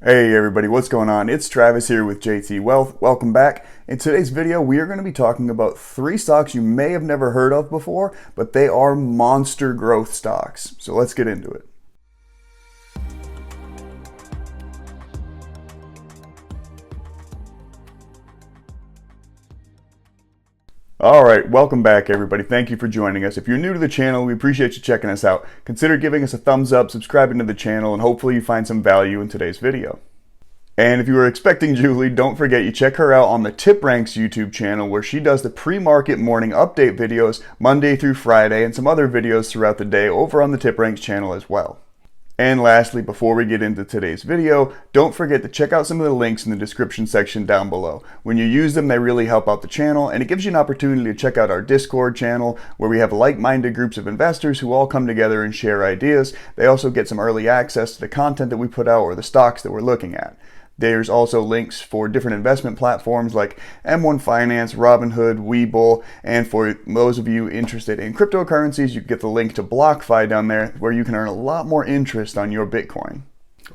Hey everybody, what's going on? It's Travis here with JT Wealth. Welcome back. In today's video, we are going to be talking about 3 stocks you may have never heard of before, but they are monster growth stocks. So let's get into it. Alright, welcome back everybody. Thank you for joining us. If you're new to the channel, we appreciate you checking us out. Consider giving us a thumbs up, subscribing to the channel, and hopefully you find some value in today's video. And if you were expecting Julie, don't forget you check her out on the TipRanks YouTube channel where she does the pre-market morning update videos Monday through Friday and some other videos throughout the day over on the TipRanks channel as well. And lastly, before we get into today's video, don't forget to check out some of the links in the description section down below. When you use them, they really help out the channel, and it gives you an opportunity to check out our Discord channel where we have like-minded groups of investors who all come together and share ideas. They also get some early access to the content that we put out or the stocks that we're looking at. There's also links for different investment platforms like M1 Finance, Robinhood, Webull, and for those of you interested in cryptocurrencies, you can get the link to BlockFi down there where you can earn a lot more interest on your Bitcoin.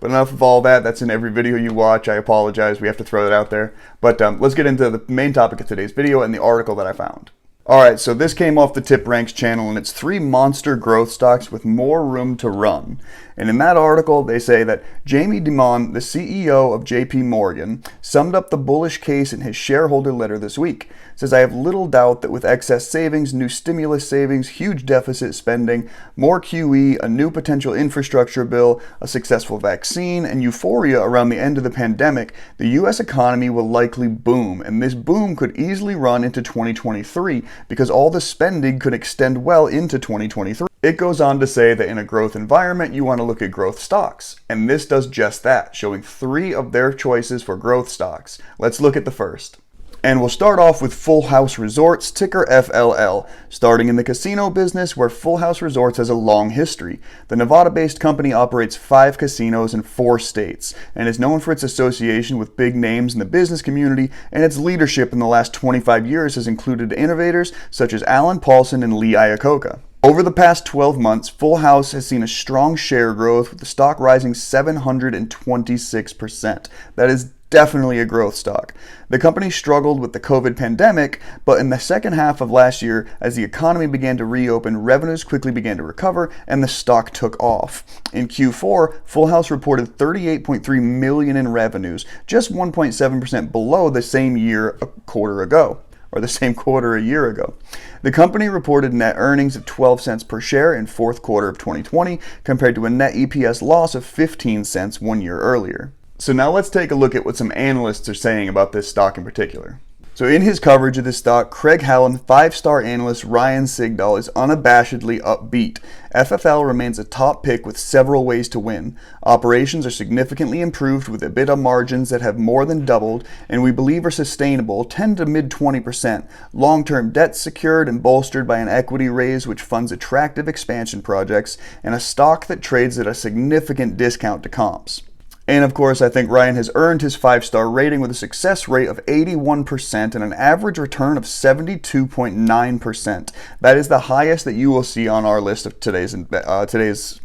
But enough of all that, that's in every video you watch. I apologize, we have to throw that out there. But let's get into the main topic of today's video and the article that I found. Alright, so this came off the TipRanks channel and it's 3 monster growth stocks with more room to run. And in that article, they say that Jamie Dimon, the CEO of JP Morgan, summed up the bullish case in his shareholder letter this week. Says, "I have little doubt that with excess savings, new stimulus savings, huge deficit spending, more QE, a new potential infrastructure bill, a successful vaccine, and euphoria around the end of the pandemic, the US economy will likely boom. And this boom could easily run into 2023 because all the spending could extend well into 2023. It goes on to say that in a growth environment, you want to look at growth stocks. And this does just that, showing 3 of their choices for growth stocks. Let's look at the first. And we'll start off with Full House Resorts, ticker FLL, starting in the casino business where Full House Resorts has a long history. The Nevada-based company operates 5 casinos in 4 states and is known for its association with big names in the business community, and its leadership in the last 25 years has included innovators such as Alan Paulson and Lee Iacocca. Over the past 12 months, Full House has seen a strong share growth with the stock rising 726%. That is definitely a growth stock. The company struggled with the COVID pandemic, but in the second half of last year, as the economy began to reopen, revenues quickly began to recover and the stock took off. In Q4, Full House reported $38.3 million in revenues, just 1.7% below the same year a quarter ago. Or the same quarter a year ago. The company reported net earnings of 12 cents per share in fourth quarter of 2020 compared to a net EPS loss of 15 cents 1 year earlier. So now let's take a look at what some analysts are saying about this stock in particular. So in his coverage of this stock, Craig Hallam, 5-star analyst Ryan Sigdahl is unabashedly upbeat. FFL remains a top pick with several ways to win. Operations are significantly improved with EBITDA margins that have more than doubled and we believe are sustainable, 10 to mid 20%. Long-term debt secured and bolstered by an equity raise which funds attractive expansion projects and a stock that trades at a significant discount to comps. And of course, I think Ryan has earned his 5-star rating with a success rate of 81% and an average return of 72.9%. That is the highest that you will see on our list of today's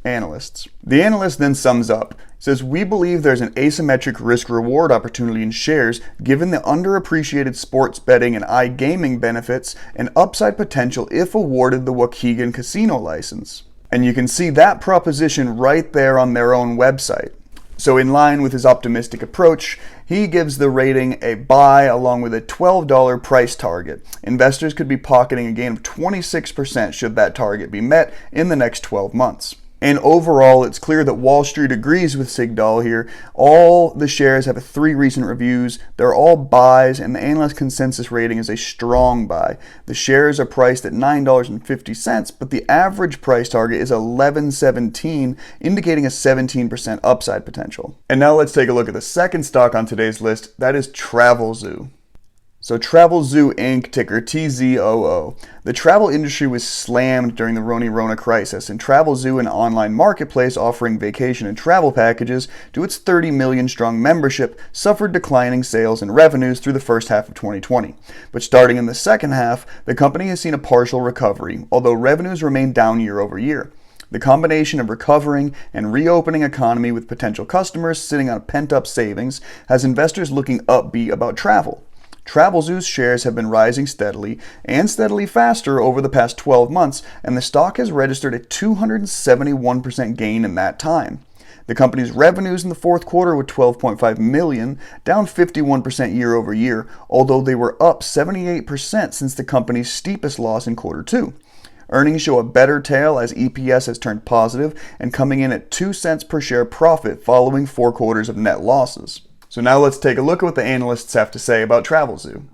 analysts. The analyst then sums up. Says, "We believe there's an asymmetric risk-reward opportunity in shares given the underappreciated sports betting and iGaming benefits and upside potential if awarded the Waukegan casino license." And you can see that proposition right there on their own website. So in line with his optimistic approach, he gives the rating a buy along with a $12 price target. Investors could be pocketing a gain of 26% should that target be met in the next 12 months. And overall, it's clear that Wall Street agrees with Sigdahl here. All the shares have 3 recent reviews. They're all buys, and the analyst consensus rating is a strong buy. The shares are priced at $9.50, but the average price target is $11.17, indicating a 17% upside potential. And now let's take a look at the second stock on today's list. That is Travelzoo. So Travelzoo Inc., ticker TZOO. The travel industry was slammed during the Rona crisis, and Travelzoo, an online marketplace offering vacation and travel packages to its 30 million strong membership, suffered declining sales and revenues through the first half of 2020. But starting in the second half, the company has seen a partial recovery, although revenues remain down year over year. The combination of recovering and reopening economy with potential customers sitting on pent-up savings has investors looking upbeat about travel. Travelzoo's shares have been rising steadily and steadily faster over the past 12 months, and the stock has registered a 271% gain in that time. The company's revenues in the fourth quarter were $12.5 million, down 51% year over year, although they were up 78% since the company's steepest loss in quarter two. Earnings show a better tale as EPS has turned positive and coming in at 2 cents per share profit following 4 quarters of net losses. So now let's take a look at what the analysts have to say about Travelzoo.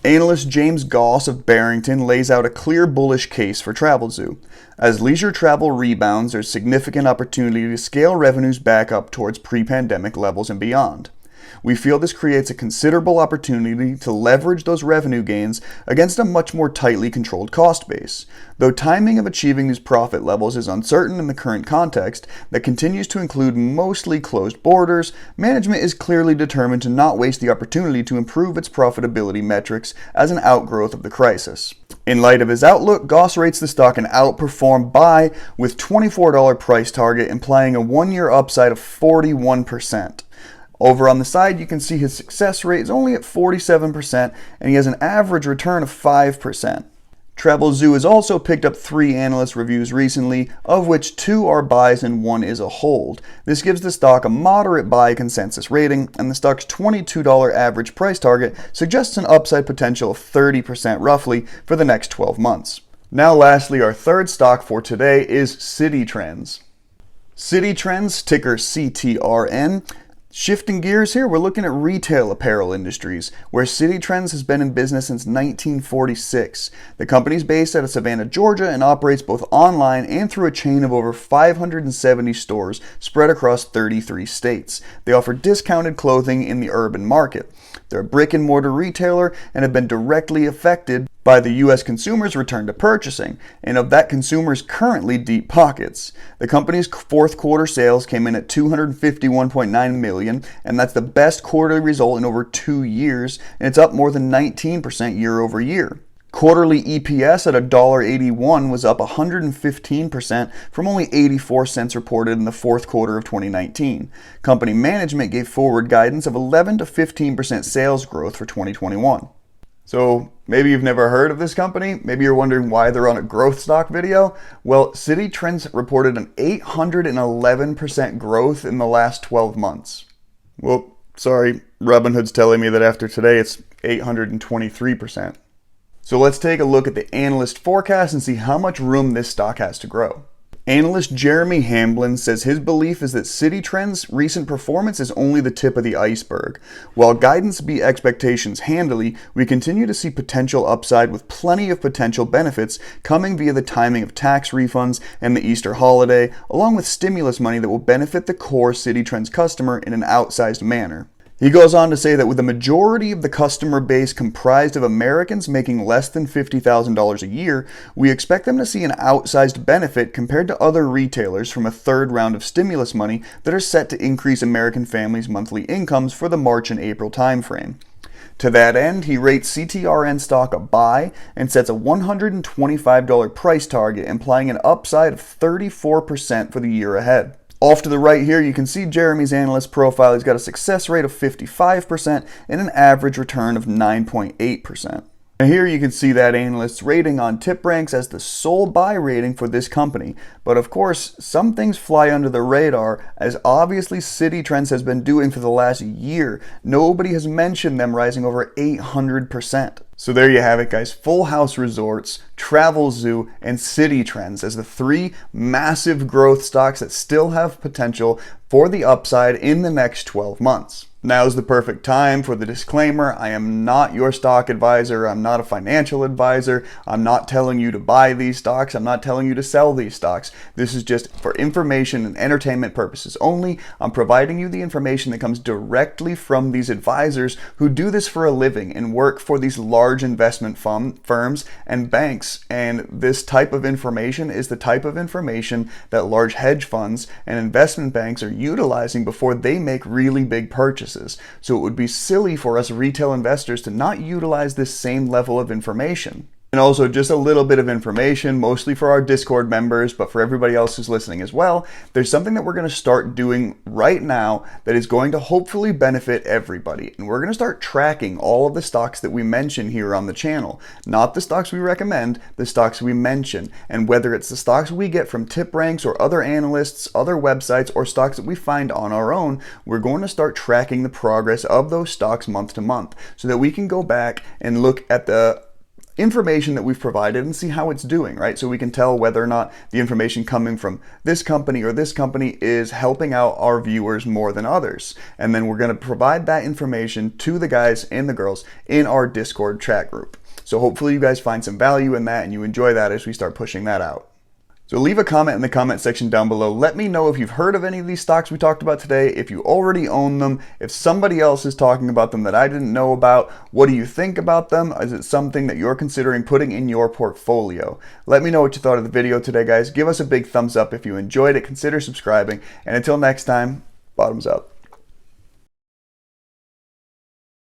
Analyst James Goss of Barrington lays out a clear bullish case for Travelzoo. As leisure travel rebounds, there's significant opportunity to scale revenues back up towards pre-pandemic levels and beyond. We feel this creates a considerable opportunity to leverage those revenue gains against a much more tightly controlled cost base. Though timing of achieving these profit levels is uncertain in the current context that continues to include mostly closed borders, management is clearly determined to not waste the opportunity to improve its profitability metrics as an outgrowth of the crisis. In light of his outlook, Goss rates the stock an outperform buy with $24 price target, implying a 1-year upside of 41%. Over on the side, you can see his success rate is only at 47%, and he has an average return of 5%. Travelzoo has also picked up 3 analyst reviews recently, of which 2 are buys and 1 is a hold. This gives the stock a moderate buy consensus rating, and the stock's $22 average price target suggests an upside potential of 30% roughly for the next 12 months. Now lastly, our third stock for today is CTRN. CTRN, ticker CTRN. Shifting gears here, we're looking at retail apparel industries, where CTRN has been in business since 1946. The company is based out of Savannah, Georgia, and operates both online and through a chain of over 570 stores spread across 33 states. They offer discounted clothing in the urban market. They're a brick-and-mortar retailer and have been directly affected by the U.S. consumers' return to purchasing, and of that consumers' currently deep pockets. The company's fourth quarter sales came in at $251.9 million, and that's the best quarterly result in over 2 years, and it's up more than 19% year over year. Quarterly EPS at $1.81 was up 115% from only 84 cents reported in the fourth quarter of 2019. Company management gave forward guidance of 11 to 15% sales growth for 2021. So maybe you've never heard of this company. Maybe you're wondering why they're on a growth stock video. Well, CTRN reported an 811% growth in the last 12 months. Well, sorry, Robinhood's telling me that after today it's 823%. So let's take a look at the Analyst Forecast and see how much room this stock has to grow. Analyst Jeremy Hamblin says his belief is that CTRN's recent performance is only the tip of the iceberg. While guidance beat expectations handily, we continue to see potential upside with plenty of potential benefits coming via the timing of tax refunds and the Easter holiday, along with stimulus money that will benefit the core CTRN's customer in an outsized manner. He goes on to say that with the majority of the customer base comprised of Americans making less than $50,000 a year, we expect them to see an outsized benefit compared to other retailers from a third round of stimulus money that are set to increase American families' monthly incomes for the March and April timeframe. To that end, he rates CTRN stock a buy and sets a $125 price target, implying an upside of 34% for the year ahead. Off to the right here, you can see Jeremy's analyst profile. He's got a success rate of 55% and an average return of 9.8%. Now here you can see that analyst's rating on TipRanks as the sole buy rating for this company. But of course, some things fly under the radar, as obviously CTRN has been doing for the last year. Nobody has mentioned them rising over 800%. So there you have it, guys. Full House Resorts, Travelzoo, and CTRN as the 3 massive growth stocks that still have potential for the upside in the next 12 months. Now's the perfect time for the disclaimer. I am not your stock advisor. I'm not a financial advisor. I'm not telling you to buy these stocks. I'm not telling you to sell these stocks. This is just for information and entertainment purposes only. I'm providing you the information that comes directly from these advisors who do this for a living and work for these large investment firms and banks. And this type of information is the type of information that large hedge funds and investment banks are utilizing before they make really big purchases. So it would be silly for us retail investors to not utilize this same level of information. And also just a little bit of information, mostly for our Discord members, but for everybody else who's listening as well. There's something that we're going to start doing right now that is going to hopefully benefit everybody. And we're going to start tracking all of the stocks that we mention here on the channel. Not the stocks we recommend, the stocks we mention. And whether it's the stocks we get from TipRanks or other analysts, other websites, or stocks that we find on our own, we're going to start tracking the progress of those stocks month to month so that we can go back and look at the information that we've provided and see how it's doing, right? So we can tell whether or not the information coming from this company or this company is helping out our viewers more than others. And then we're going to provide that information to the guys and the girls in our Discord chat group. So hopefully you guys find some value in that and you enjoy that as we start pushing that out. So leave a comment in the comment section down below. Let me know if you've heard of any of these stocks we talked about today, if you already own them, if somebody else is talking about them that I didn't know about. What do you think about them? Is it something that you're considering putting in your portfolio? Let me know what you thought of the video today, guys. Give us a big thumbs up if you enjoyed it. Consider subscribing. And until next time, bottoms up.